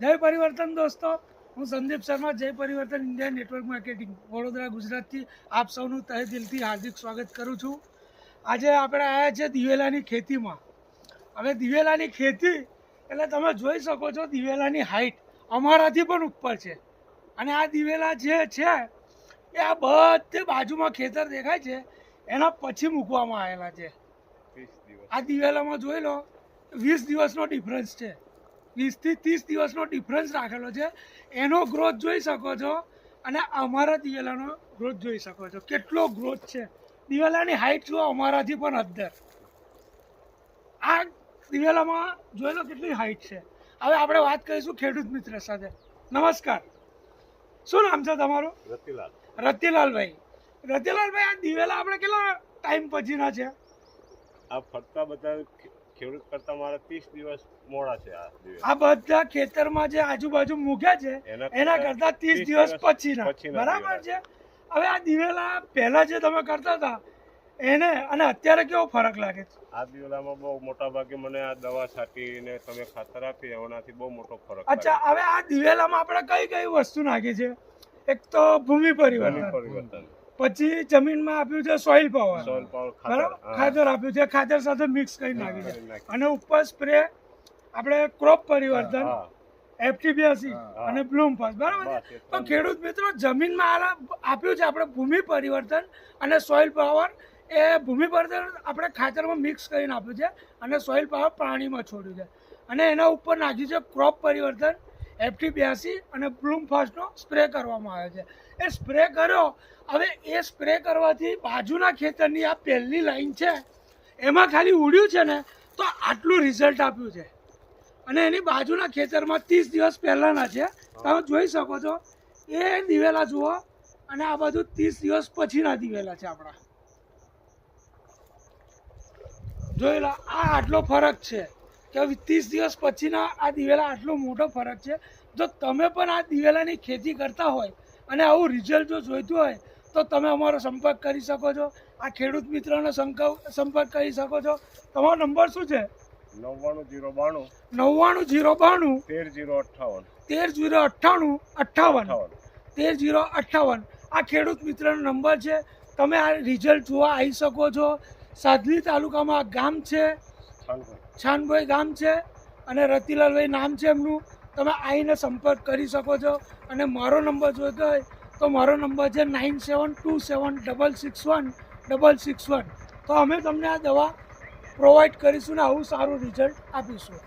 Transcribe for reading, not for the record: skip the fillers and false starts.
જય પરિવર્તન દોસ્તો, હું સંદીપ શર્મા, જય પરિવર્તન ઇન્ડિયા નેટવર્ક માર્કેટિંગ વડોદરા ગુજરાતથી આપ સૌનું તહે દિલથી હાર્દિક સ્વાગત કરું છું. આજે આપણે આવ્યા છે દિવેલાની ખેતીમાં. હવે દિવેલાની ખેતી એટલે તમે જોઈ શકો છો દિવેલાની હાઈટ અમારાથી પણ ઉપર છે. અને આ દિવેલા જે છે એ આ બધે બાજુમાં ખેતર દેખાય છે એના પછી મૂકવામાં આવેલા છે. આ દિવેલામાં જોઈ લો 20 દિવસનો ડિફરન્સ છે. 20 થી 30 દિવસનો ડિફરન્સ રાખેલો છે. એનો ગ્રોથ જોઈ શકો છો અને અમારા દિવેલાનો ગ્રોથ જોઈ શકો છો. કેટલો ગ્રોથ છે. દિવેલાની હાઈટ જો અમારાથી પણ અદ્ધર. આ દિવેલામાં જોઈ લો કેટલી હાઈટ છે. હવે આપણે વાત કરીશું ખેડૂત મિત્ર સાથે. નમસ્કાર, શું નામ છે તમારું? રતિલાલ. રતિલાલભાઈ. રતિલાલભાઈ, આ દિવેલા આપણે કેટલા ટાઈમ પછીના છે? આ ફરતા બધા ખેડૂત કરતા મારા 30 દિવસ મોડા છે. આ બધા ખેતરમાં જે આજુબાજુ મૂક્યા છે એના કરતા 30 દિવસ પછીના, બરાબર છે. હવે આ દિવેલા પહેલા જે તમે કરતા હતા એને અને અત્યારે કેવો ફરક લાગે છે? આ દિવેલામાં બહુ મોટા ભાગે મને આ દવા છાંટીને તમે ખાતર આપી એનાથી બહુ મોટો ફરક. અચ્છા, હવે આ દિવેલામાં આપણે કઈ કઈ વસ્તુ નાખી છે? એક તો ભૂમિ પરિવર્તન, પછી જમીનમાં આપ્યું છે સોઇલ પાવર, બરાબર, ખાતર આપ્યું છે, ખાતર સાથે મિક્સ કરી નાખી છે, અને ઉપર સ્પ્રે આપણે ક્રોપ પરિવર્તન, FT82 અને બ્લૂમ ફાસ્ટ, બરાબર છે. તો ખેડૂત મિત્રો, જમીનમાં આપ્યું છે આપણે ભૂમિ પરિવર્તન અને સોઇલ પાવર. એ ભૂમિ પરિવર્તન આપણે ખાતરમાં મિક્સ કરીને આપ્યું છે અને સોઇલ પાવર પાણીમાં છોડ્યું છે, અને એના ઉપર નાખ્યું છે ક્રોપ પરિવર્તન, FT82 અને બ્લૂમ ફાસ્ટનો સ્પ્રે કરવામાં આવ્યો છે. એ સ્પ્રે કર્યો. હવે એ સ્પ્રે કરવાથી બાજુના ખેતરની આ પહેલી લાઈન છે એમાં ખાલી ઉડ્યું છે ને તો આટલું રિઝલ્ટ આપ્યું છે. અને એની બાજુના ખેતરમાં 30 દિવસ પહેલાંના છે, તમે જોઈ શકો છો. એ દિવેલા જુઓ અને આ બાજુ 30 દિવસ પછીના દિવેલા છે આપણા. જોઈ લો, આ આટલો ફરક છે કે 30 દિવસ પછીના આ દિવેલા આટલો મોટો ફરક છે. જો તમે પણ આ દિવેલાની ખેતી કરતા હોય અને આવું રિઝલ્ટ જો જોઈતું હોય તો તમે અમારો સંપર્ક કરી શકો છો. આ ખેડૂત મિત્રનો સંપર્ક કરી શકો છો. તમારો નંબર શું છે? 99092 99092 13058 13058 13058. આ ખેડૂત મિત્રનો નંબર છે. તમે આ રિઝલ્ટ જોવા આવી શકો છો. સાદલી તાલુકામાં ગામ છે, છાનભાઈ ગામ છે, અને રતિલાલભાઈ નામ છે એમનું. તમે આવીને સંપર્ક કરી શકો છો. અને મારો નંબર જોઈતો હોય તો મારો નંબર છે 9727661661. તો અમે તમને આ દવા પ્રોવાઈડ કરીશું ને આવું સારું રિઝલ્ટ આપીશું.